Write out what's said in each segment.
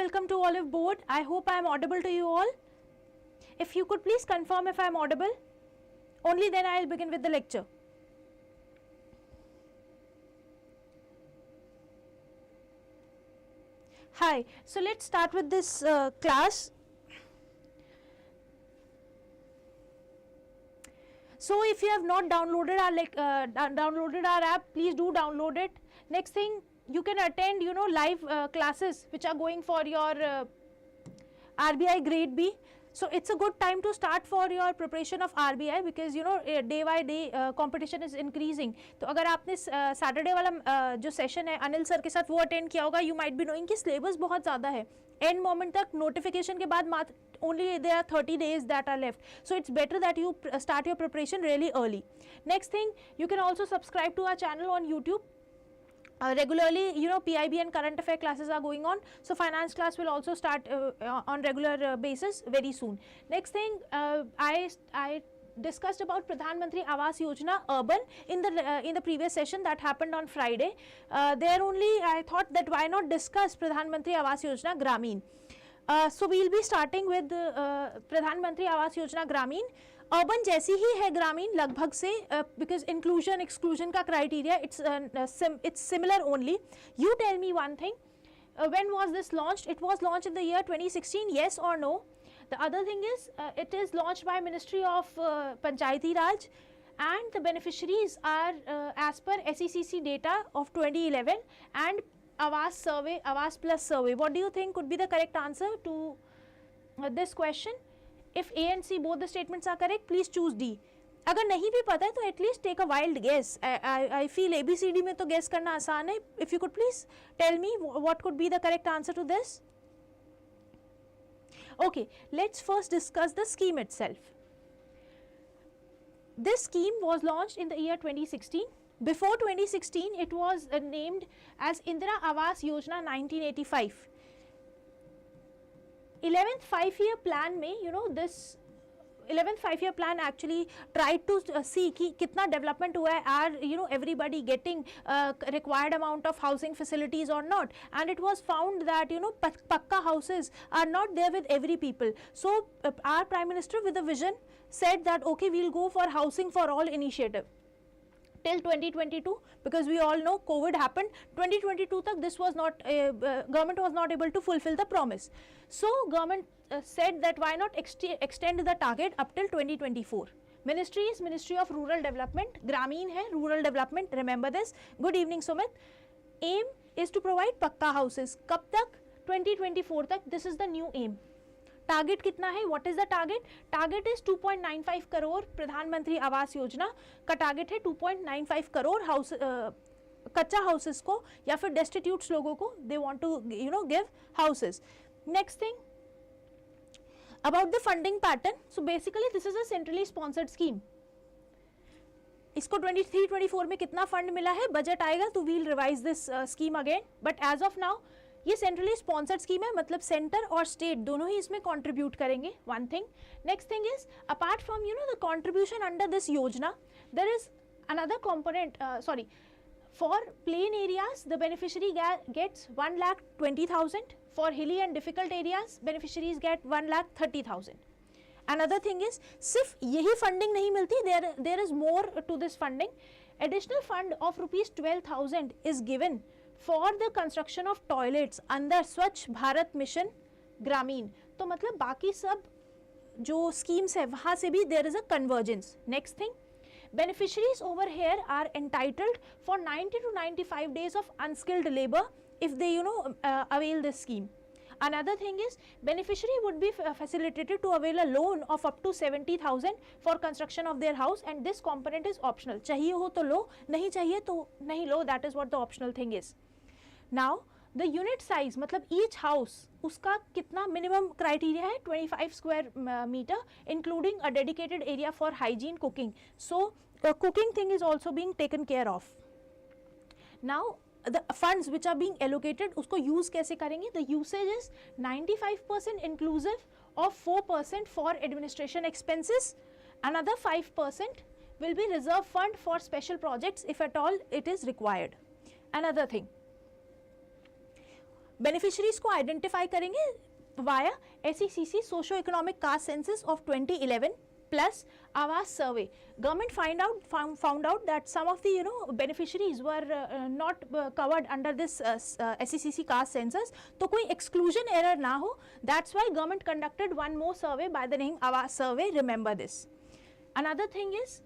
welcome to Oliveboard. I hope I am audible to you all. If you could please confirm if I am audible, only then I will begin with the lecture. Hi, so let's start with this class. So if you have not downloaded our app, please do download it. Next thing, you can attend live classes which are going for your RBI Grade B. So it's a good time to start for your preparation of RBI because day by day competition is increasing. तो अगर आपने Saturday वाला जो session है Anil sir के साथ वो attend किया होगा, you might be knowing कि सिलेबस बहुत ज़्यादा है. एंड मोमेंट तक नोटिफिकेशन के बाद मात्र only there are 30 days that are left, so it's better that you start your preparation really early. Next thing, you can also subscribe to our channel on YouTube. Regularly PIB and current affair classes are going on, so finance class will also start on regular basis very soon. Next thing, I discussed about Pradhan Mantri Awas Yojana Urban in the previous session that happened on Friday. There only I thought that why not discuss Pradhan Mantri Awas Yojana Gramin. So we will be starting with Pradhan Mantri Awas Yojana Gramin. Urban जैसी ही है ग्रामीण लगभग से because inclusion exclusion का criteria it's similar only. You tell me one thing, when was this launched? It was launched in the year 2016, yes or no? The other thing is it is launched by Ministry of Panchayati Raj and the beneficiaries are as per SECC data of 2011 and Awas survey, Awas plus survey. What do you think could be the correct answer to this question? If A and C both the statements are correct, please choose D. अगर नहीं भी पता है तो at least take a wild guess. I feel ABCD में तो guess करना आसान है. If you could please tell me what could be the correct answer to this. Okay, let's first discuss the scheme itself. This scheme was launched in the year 2016. Before 2016, it was named as Indira Awas Yojana 1985. 11th 5-year plan में this 11th 5-year plan actually tried to see कि कितना development हुआ है, are everybody getting required amount of housing facilities or not, and it was found that pakka houses are not there with every people. So our Prime Minister with a vision said that okay, we'll go for housing for all initiative till 2022, because we all know COVID happened. 2022 tak this was not government was not able to fulfill the promise. So government said that why not extend the target up till 2024. Ministry is Ministry of Rural Development, Gramin hai rural development, remember this. Good evening Sumit. Aim is to provide pakka houses. Kab tak? 2024 tak. This is the new aim. Target कितना है? What is the target? Target is 2.95 crore. प्रधानमंत्री आवास योजना का target है 2.95 crore house कच्चा houses को या फिर destitutes लोगों को they want to give houses. Next thing about the funding pattern. So basically this is a centrally sponsored scheme. इसको 23-24 में कितना फंड मिला है बजट आएगा तो we'll revise this scheme again. But as of now ये सेंट्रली स्पॉन्सर्ड स्कीम है, मतलब सेंटर और स्टेट दोनों ही इसमें कंट्रीब्यूट करेंगे. One thing. Next thing is apart from the contribution under this yojana there is another component. Sorry, for plain areas the beneficiary gets 1,20,000. For hilly and difficult areas beneficiaries get 1,30,000. Another thing is सिर्फ यही funding नहीं मिलती, there is more to this funding. Additional fund of ₹12,000 is given for the construction of toilets under स्वच्छ Bharat mission ग्रामीण. तो मतलब बाकी सब जो schemes है वहाँ से भी there is a convergence. Next thing, beneficiaries over here are entitled for 90 to 95 days of unskilled labor if they avail this scheme. Another thing is beneficiary would be facilitated to avail a loan of up to 70,000 for construction of their house, and this component is optional. चाहिए हो तो लो, नहीं चाहिए तो नहीं लो. That is what the optional thing is. Now the unit size मतलब each house उसका कितना minimum criteria है 25 square meter including a dedicated area for hygiene cooking. So the cooking thing is also being taken care of. Now the funds which are being allocated उसको use कैसे करेंगे? The usage is 95% inclusive of 4% for administration expenses. Another 5% will be reserve fund for special projects if at all it is required. Another thing, beneficiaries को identify करेंगे via SECC socio economic caste census of 2011 plus Awas survey. Government found out that some of the beneficiaries were not covered under this SECC caste census, तो कोई exclusion error ना हो, that's why government conducted one more survey by the name Awas survey. Remember this. Another thing is,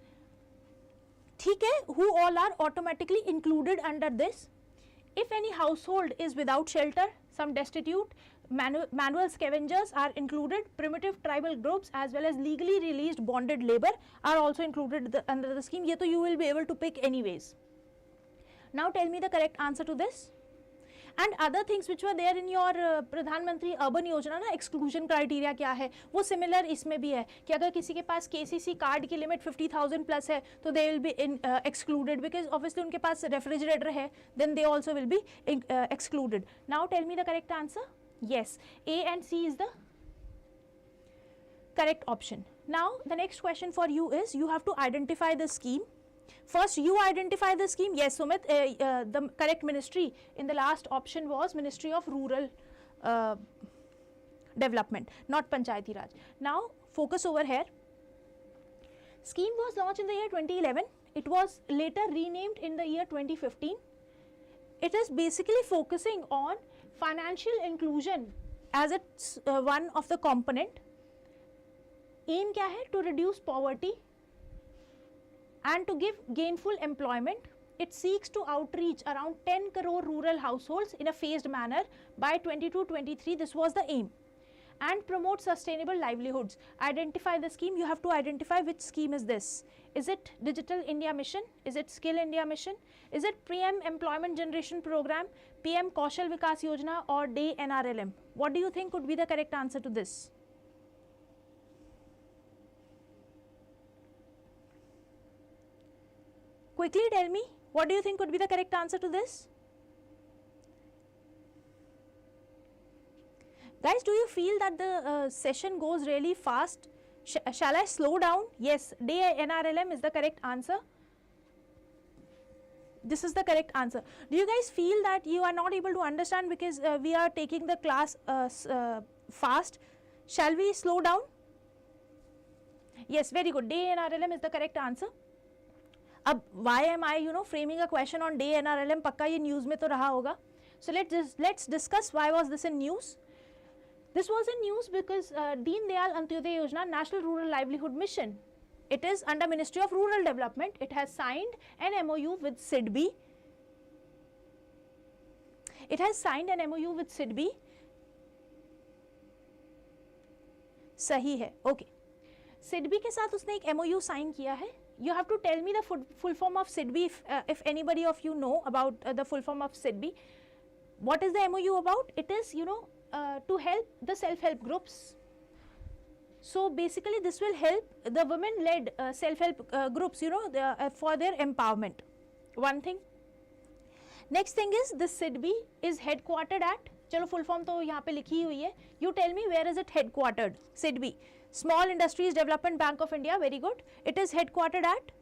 ठीक है, who all are automatically included under this? If any household is without shelter, some destitute, manual scavengers are included, primitive tribal groups as well as legally released bonded labor are also included under the scheme. ये तो you will be able to pick anyways. Now tell me the correct answer to this. And other things which were there in your प्रधानमंत्री urban योजना ना, exclusion criteria क्या है, वो similar इसमें भी है कि अगर किसी के पास KCC कार्ड की लिमिट 50,000 प्लस है तो they will be excluded, because obviously उनके पास रेफ्रिजरेटर है, then they also will be excluded. Now tell me the correct answer. Yes, A and C is the correct option. Now the next question for you is, you have to identify the scheme. First you identify the scheme. Yes, Sumit, the correct ministry in the last option was Ministry of Rural Development, not Panchayati Raj. Now focus over here. Scheme was launched in the year 2011. It was later renamed in the year 2015. It is basically focusing on financial inclusion as its one of the component. Aim क्या है? To reduce poverty and to give gainful employment. It seeks to outreach around 10 crore rural households in a phased manner by 22-23. This was the aim. And promote sustainable livelihoods. Identify the scheme. You have to identify which scheme is this. Is it Digital India Mission? Is it Skill India Mission? Is it PM Employment Generation Program, PM Kaushal Vikas Yojana, or DAY NRLM? What do you think could be the correct answer to this? Quickly tell me, what do you think could be the correct answer to this? Guys, do you feel that the session goes really fast? Shall I slow down? Yes, DAY NRLM is the correct answer. This is the correct answer. Do you guys feel that you are not able to understand because we are taking the class fast? Shall we slow down? Yes, very good. DAY NRLM is the correct answer. अब why am I framing a question on DAY NRLM? पक्का ये news में तो रहा होगा. So let's discuss why was this in news. This was in news because Deen Dayal Antyodaya Yojana, National Rural Livelihood Mission. It is under Ministry of Rural Development. It has signed an MOU with SIDBI. It has signed an MOU with SIDBI. सही है, okay. SIDBI के साथ उसने एक MOU sign किया है. You have to tell me the full form of SIDBI if anybody of you know about the full form of SIDBI. What is the MOU about? It is, to help the self-help groups. So basically this will help the women-led self-help groups, for their empowerment. One thing. Next thing is, this SIDBI is headquartered at, चलो full form तो यहाँ पे लिखी हुई है. You tell me where is it headquartered? SIDBI, Small Industries Development Bank of India. Very good. It is headquartered at,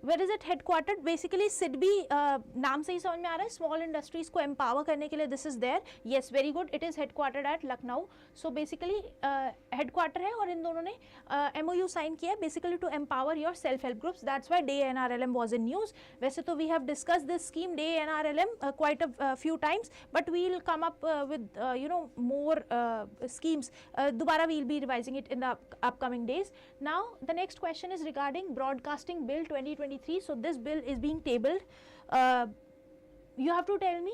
where is it headquartered? Basically SIDBI नाम से ही समझ में आ रहा है, small industries को empower करने के लिए this is there. Yes, very good. It is headquartered at Lucknow. So basically headquarter है और इन दोनों ने MOU sign किया है basically to empower your self-help groups. That's why DAY NRLM was in news. वैसे तो we have discussed this scheme DAY NRLM quite a few times, but we will come up with more schemes. दोबारा we will be revising it in the upcoming days. Now the next question is regarding Broadcasting Bill 2023. So this bill is being tabled. You have to tell me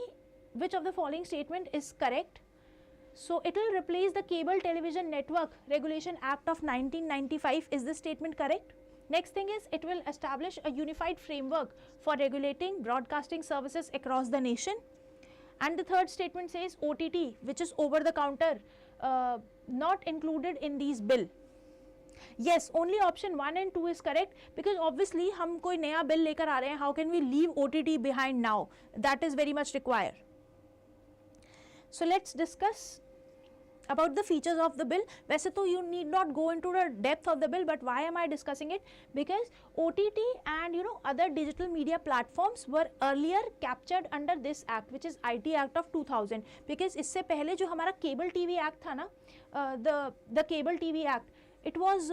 which of the following statement is correct. So it will replace the Cable Television Network Regulation Act of 1995. Is this statement correct? Next thing is, it will establish a unified framework for regulating broadcasting services across the nation. And the third statement says OTT, which is over the counter, not included in these bill. Yes, only option 1 and 2 is correct because obviously हम कोई नया bill लेकर आ रहे हैं. How can we leave OTT behind now? That is very much required. So let's discuss about the features of the bill. वैसे तो you need not go into the depth of the bill, but why am I discussing it? Because OTT and other digital media platforms were earlier captured under this act, which is IT Act of 2000. Because इससे पहले जो हमारा Cable TV Act था ना, the Cable TV Act, it was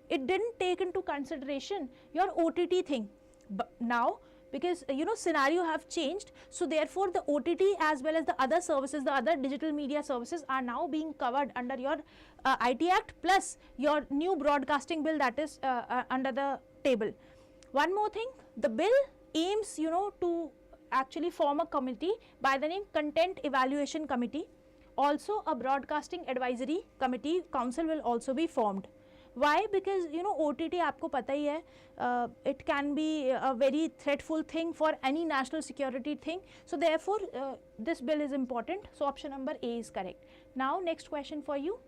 it didn't take into consideration your OTT thing. But now, because scenario have changed, so therefore the OTT as well as the other services, the other digital media services are now being covered under your IT Act plus your new broadcasting bill that is under the table. One more thing, the bill aims to actually form a committee by the name Content Evaluation Committee. Also a broadcasting advisory committee council will also be formed. Why? Because OTT आपको पता ही है, it can be a very threatful thing for any national security thing. So therefore this bill is important. So option number A is correct. Now next question for you.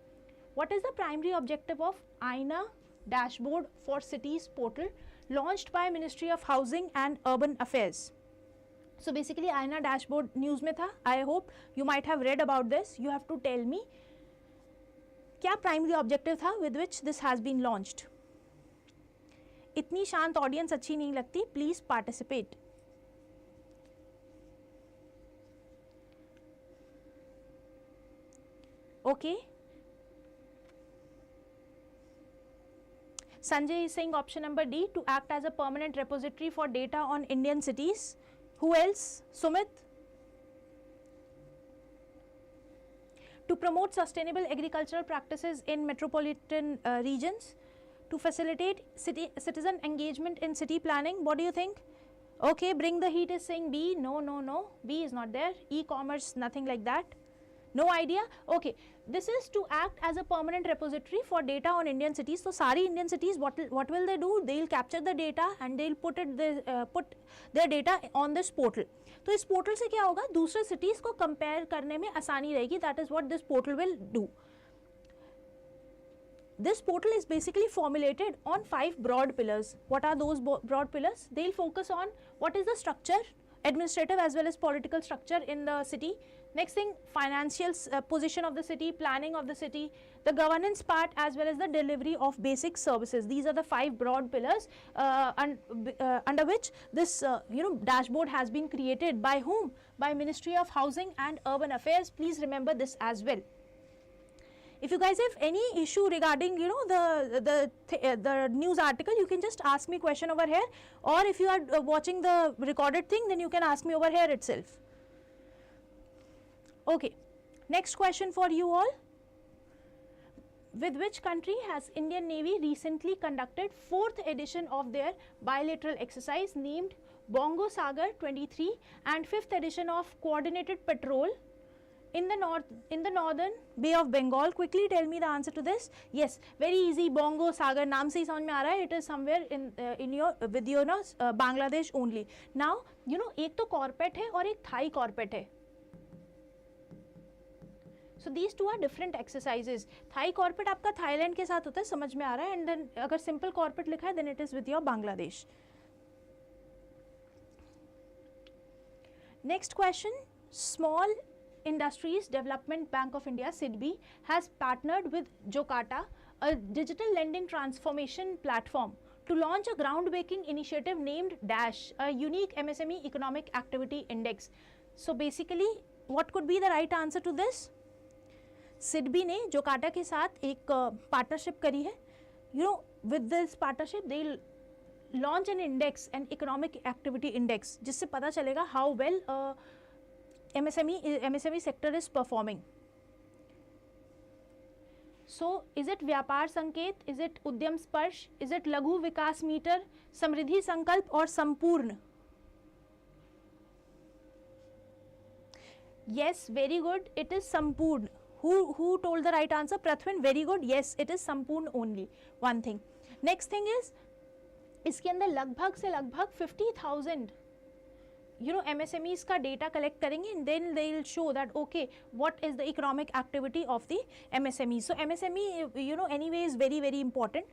What is the primary objective of INA Dashboard for Cities portal launched by Ministry of Housing and Urban Affairs? So basically INA Dashboard news में था. I hope you might have read about this. You have to tell me क्या primary objective था with which this has been launched. इतनी शांत audience अच्छी नहीं लगती, please participate. Okay, Sanjay is saying option number D, to act as a permanent repository for data on Indian cities. Who else? Sumit? To promote sustainable agricultural practices in metropolitan regions, to facilitate citizen engagement in city planning. What do you think? Okay, Bring the Heat is saying B. No, no, no, B is not there. E-commerce, nothing like that. No idea. Okay, this is to act as a permanent repository for data on Indian cities. So सारी Indian cities, what will they do? They'll capture the data and they'll put their data on this portal. तो इस portal से क्या होगा, दूसरे cities को compare करने में आसानी रहेगी. That is what this portal will do. This portal is basically formulated on 5 broad pillars. What are those broad pillars? They'll focus on what is the structure, administrative as well as political structure in the city. Next thing, financial position of the city, planning of the city, the governance part as well as the delivery of basic services. These are the 5 broad pillars under which this dashboard has been created. By whom? By Ministry of Housing and Urban Affairs. Please remember this as well. If you guys have any issue regarding the news article, you can just ask me question over here, or if you are watching the recorded thing, then you can ask me over here itself. Okay, next question for you all. With which country has Indian Navy recently conducted 4th edition of their bilateral exercise named Bongo Sagar 23 and 5th edition of coordinated patrol in the northern Bay of Bengal? Quickly tell me the answer to this. Yes, very easy. Bongo Sagar, नाम से ही समझ में आ रहा है. It is somewhere in your with your Bangladesh only. Now एक तो कॉर्पेट है और एक थाई कॉर्पेट है. So these two are different exercises. Thai कॉर्पेट आपका थाईलैंड के साथ होता है, समझ में आ रहा है. And then अगर सिंपल कॉर्पेट लिखा है, then it is with your Bangladesh. Next question. Small Industries Development Bank of India, SIDBI, has partnered with Jakarta, a digital lending transformation platform, to launch a groundbreaking initiative named DASH, a unique MSME Economic Activity Index. So basically, what could be the right answer to this? SIDBI ने जोकाटा के साथ एक partnership करी है. With this partnership, they'll launch an index, an economic activity index, जिससे पता चलेगा how well MSME sector is performing. So, is it Vyapar Sanket? Is it Udyam Sparsh? Is it Laghu Vikas Meter, Samriddhi Sankalp or Sampurn? Yes, very good. It is Sampurn. Who told the right answer? Prathwin, very good. Yes, it is Sampurn only. One thing. Next thing is, इसके अंदर लगभग से लगभग 50,000 MSMEs का data collect करेंगे, and then they will show that okay, what is the economic activity of the MSME. So MSME, anyway is very, very important.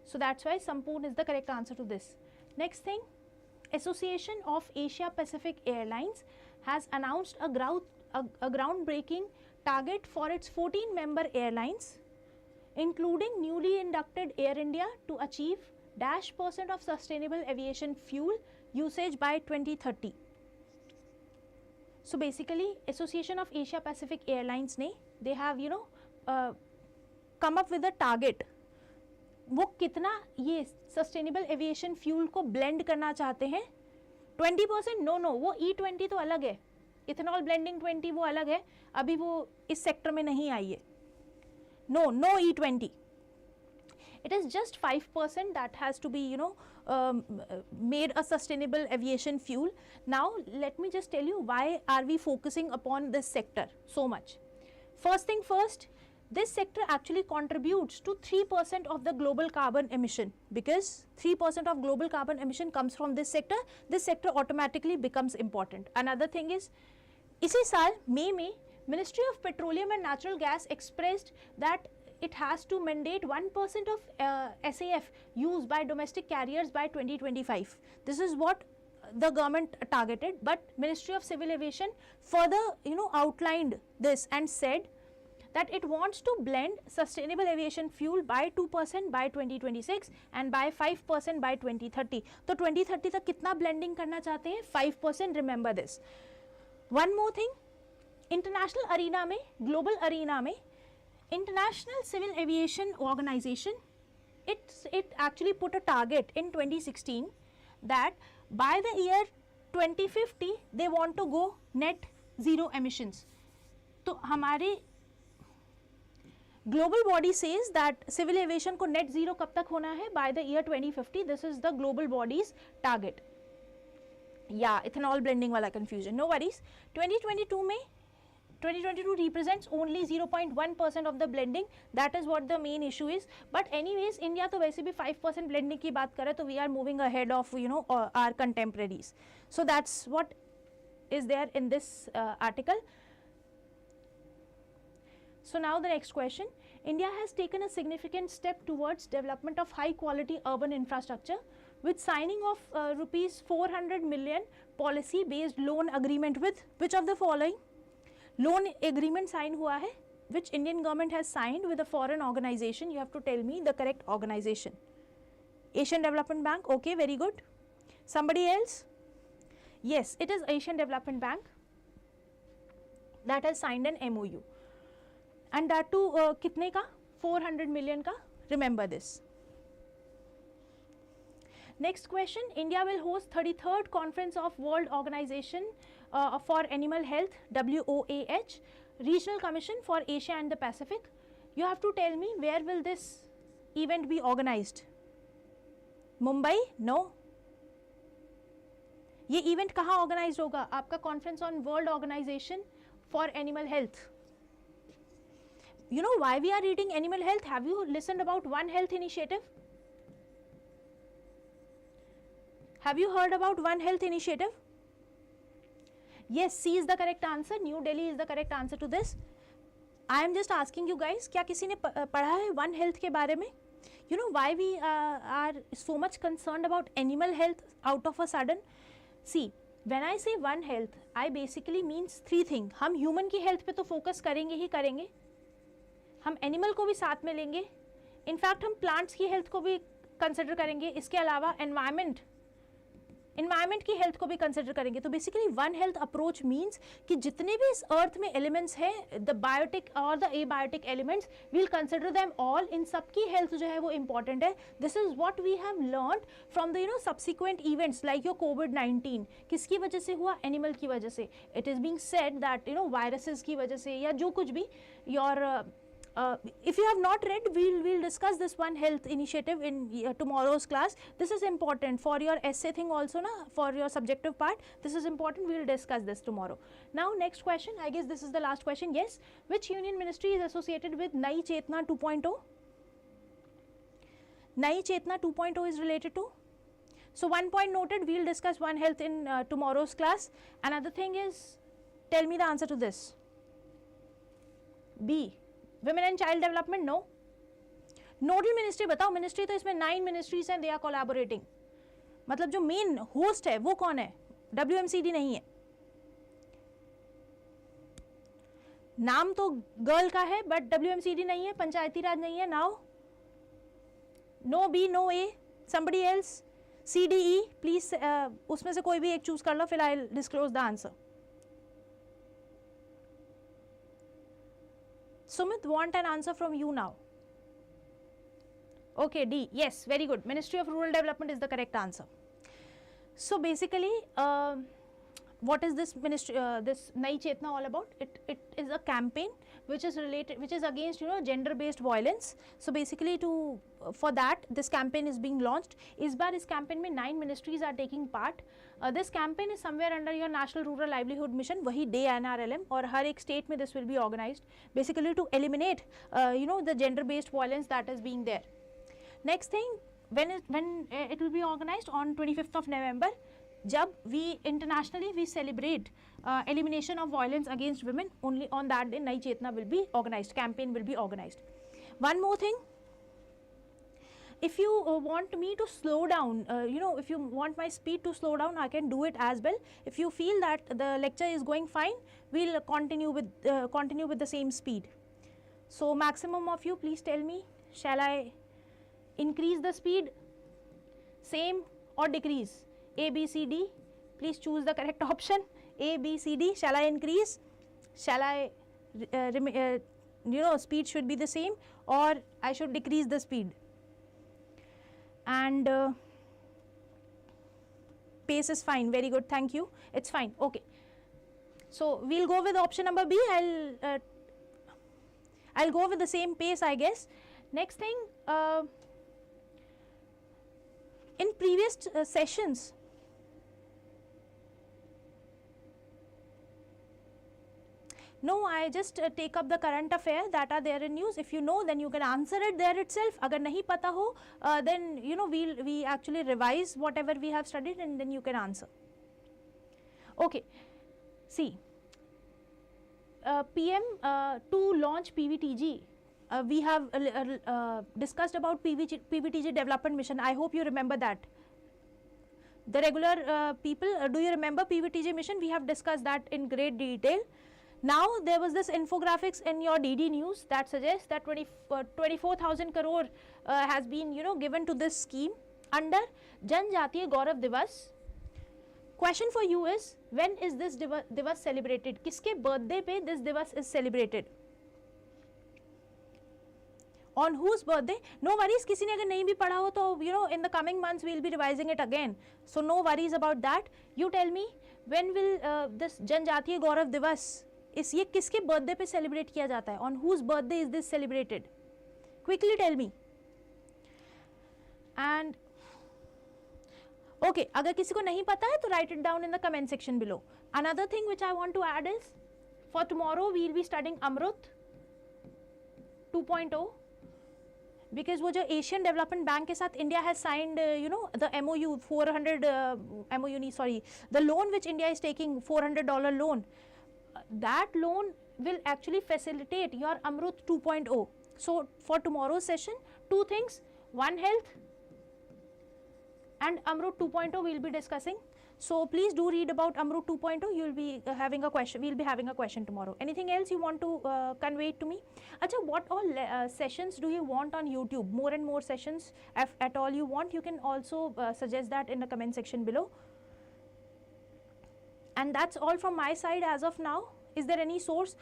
So that's why Sampurn is the correct answer to this. Next thing, Association of Asia Pacific Airlines has announced a groundbreaking target for its 14 member airlines, including newly inducted Air India, to achieve -% of sustainable aviation fuel usage by 2030. So basically, Association of Asia Pacific Airlines ने they have come up with a target. वो कितना ये sustainable aviation fuel को blend करना चाहते हैं? 20%? No, वो E20 तो अलग है, इथेनॉल ब्लेंडिंग 20 वो अलग है, अभी वो इस सेक्टर में नहीं आई है. No E20. It is just 5% that has to be made a sustainable aviation fuel. Now let me just tell you why are we focusing upon this sector so much. First thing first, this sector actually contributes to 3% of the global carbon emission. Because 3% of global carbon emission comes from this sector automatically becomes important. Another thing is, इसी साल मई में Ministry of Petroleum and Natural Gas expressed that it has to mandate 1% of SAF used by domestic carriers by 2025. This is what the government targeted, but Ministry of Civil Aviation further outlined this and said that it wants to blend sustainable aviation fuel by 2% by 2026 and by 5% by 2030. तो 2030 तक कितना blending करना चाहते हैं? 5%. Remember this. One more thing, international arena में, global arena में, International Civil Aviation Organization, it actually put a target in 2016 that by the year 2050 they want to go net zero emissions. तो हमारे global body says that civil aviation को net zero कब तक होना है? By the year 2050. This is the global body's target. Yeah, ethanol blending वाला confusion. No worries. 2022 represents only 0.1% of the blending. That is what the main issue is. But anyways, India तो वैसे भी 5% blending की बात करे, तो we are moving ahead of our contemporaries. So that's what is there in this article. So now the next question. India has taken a significant step towards development of high quality urban infrastructure with signing of rupees 400 million policy based loan agreement with which of the following? Loan agreement sign हुआ है, which Indian government has signed with a foreign organization. You have to tell me the correct organization. Asian Development Bank. Okay, very good. Somebody else? Yes, it is Asian Development Bank that has signed an MOU. And that too कितने का? 400 million का. Remember this. Next question. India will host 33rd conference of World Organization for Animal Health, WOAH, Regional Commission for Asia and the Pacific. You have to tell me where will this event be organized? Mumbai? No. ये event कहाँ organized होगा? आपका conference on World Organization for Animal Health. You know why we are reading animal health? Have you listened about One Health initiative? Have you heard about One Health initiative? Yes, C is the correct answer. New Delhi is the correct answer to this. I am just asking you guys, क्या किसी ने पढ़ा है One Health के बारे में? You know why we are so much concerned about animal health out of a sudden? See, when I say One Health, I basically means three things. हम human की health पे तो focus करेंगे ही करेंगे, हम एनिमल को भी साथ में लेंगे, इनफैक्ट हम प्लांट्स की हेल्थ को भी कंसिडर करेंगे, इसके अलावा एनवायरनमेंट की हेल्थ को भी कंसिडर करेंगे. तो basically one health approach means कि जितने भी इस अर्थ में एलिमेंट्स हैं, द बायोटिक और the abiotic elements, we'll consider them all. इन सब की हेल्थ जो है वो इंपॉर्टेंट है. This is what we have learned from the subsequent events like your कोविड-19. किसकी वजह से हुआ? एनिमल की वजह से. It is being said that viruses की वजह से या जो कुछ भी. Your if you have not read, we'll discuss this One Health initiative in tomorrow's class. This is important for your essay thing also, na, for your subjective part. This is important. We'll discuss this tomorrow. Now next question, I guess this is the last question. Yes, which union ministry is associated with Nai Chetna 2.0? Nai Chetna 2.0 is related to? So 1 point noted. We'll discuss One Health in tomorrow's class. Another thing is, tell me the answer to this. B. Women and Child Development. No. Nodal Ministry बताओ. Ministry तो इसमें 9 ministries हैं, they are collaborating. मतलब जो main host है वो कौन है? WMCD नहीं है. नाम तो गर्ल का है बट WMCD नहीं है, पंचायती राज नहीं है. Now no B, no A, somebody else, C, D, E, please उसमें से कोई भी एक चूज कर लो, फिर I disclose the answer. Sumit, want an answer from you now. Okay, D, yes, very good. Ministry of Rural Development is the correct answer. So basically, what is this ministry, this Nai Chetna all about? It is a campaign which is related, which is against, you know, gender-based violence. So basically, for that, this campaign is being launched. इस बार इस campaign में 9 ministries are taking part. This campaign is somewhere under your National Rural Livelihood Mission, वही DAY NRLM, और हर एक state में this will be organized. Basically to eliminate, you know, the gender-based violence that is being there. Next thing, when it will be organized on 25th of November, जब we internationally we celebrate elimination of violence against women, only on that day Nai Chetna will be organized, campaign will be organized. One more thing, if you want me to slow down, you know, if you want my speed to slow down, I can do it as well. If you feel that the lecture is going fine, we'll continue with the same speed. So maximum of you, please tell me, shall I increase the speed, same or decrease? A, B, C, D, please choose the correct option. A, B, C, D, shall I increase, shall I, you know, speed should be the same, or I should decrease the speed? And pace is fine, very good, thank you, it's fine, okay. So we'll go with option number B. I'll go with the same pace, I guess. Next thing, in previous sessions, no, I just take up the current affair that are there in news. If you know, then you can answer it there itself. Agar nahi pata ho, then you know we actually revise whatever we have studied and then you can answer. Okay, see, PM to launch PVTG. We have discussed about PVTG development mission. I hope you remember that. The regular people, do you remember PVTG mission? We have discussed that in great detail. Now there was this infographics in your DD news that suggests that 24,000 crore has been, you know, given to this scheme under Janjatiya Gaurav Divas. Question for you is, when is this Divas celebrated? Kiske birthday pe this Divas is celebrated? On whose birthday? No worries, kisi ne agar nahi bhi padha ho to, you know, in the coming months we will be revising it again. So no worries about that. You tell me, when will this Janjatiya Gaurav Divas, इस ये किसके birthday पे celebrate किया जाता है? On whose birthday is this celebrated? Quickly tell me. And okay, अगर किसी को नहीं पता है तो write it down in the comment section below. Another thing which I want to add is, for tomorrow we will be studying Amrut 2.0, because वो जो Asian Development Bank के साथ India has signed, you know, the MOU 400 MOU नहीं, sorry, the loan which India is taking, $400 loan. That loan will actually facilitate your Amrut 2.0. So for tomorrow's session, two things, One Health and Amrut 2.0 we will be discussing. So please do read about Amrut 2.0. You will be having a question. We will be having a question tomorrow. Anything else you want to convey to me? Acha, what all sessions do you want on YouTube? More and more sessions, if at all you want, you can also suggest that in the comment section below. And that's all from my side as of now. Is there any source?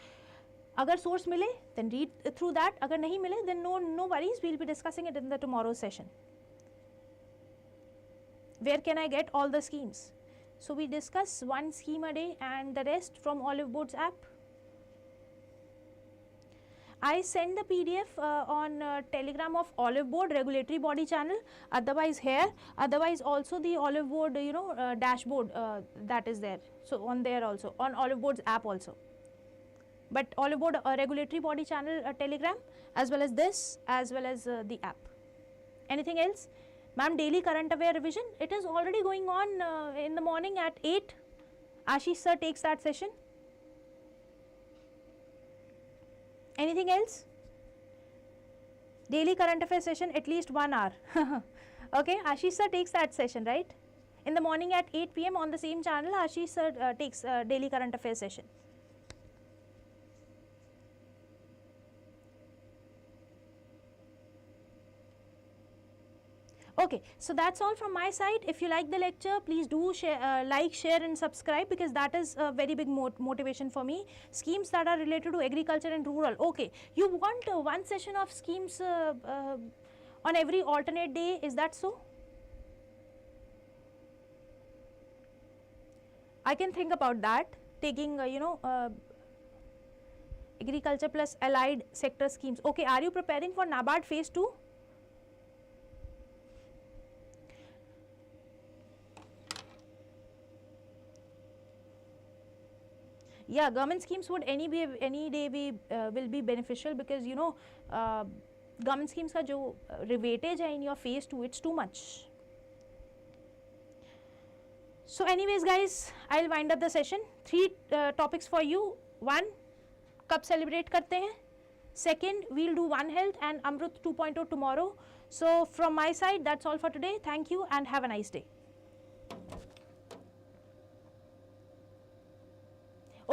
Agar source mile, then read through that. Agar nahi mile, then no worries. We'll be discussing it in the tomorrow's session. Where can I get all the schemes? So we discuss one scheme a day and the rest from Oliveboard's app. I send the PDF on Telegram of Oliveboard regulatory body channel, otherwise here, otherwise also the Oliveboard, you know, dashboard that is there. So on there also, on Oliveboard's app also. But Oliveboard regulatory body channel Telegram, as well as this, as well as the app. Anything else? Ma'am, daily current affair revision, it is already going on in the morning at 8. Ashish sir takes that session. Anything else? Daily current affairs session at least 1 hour. Okay, Ashish sir takes that session, right? In the morning at 8 PM on the same channel, Ashish sir takes daily current affairs session. Okay, so that's all from my side. If you like the lecture, please do share, like, share and subscribe, because that is a very big motivation for me. Schemes that are related to agriculture and rural. Okay, you want one session of schemes on every alternate day, is that so? I can think about that, taking agriculture plus allied sector schemes. Okay, are you preparing for Nabard phase 2? Yeah, government schemes would any day be will be beneficial, because government schemes का जो weightage है in your phase 2, it's too much. So anyways guys, I'll wind up the session. 3 topics for you. 1, कब celebrate करते हैं. 2nd, we'll do One Health and Amrut 2.0 tomorrow. So from my side, that's all for today. Thank you and have a nice day.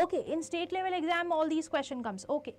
Okay, in state level exam all these question comes. Okay.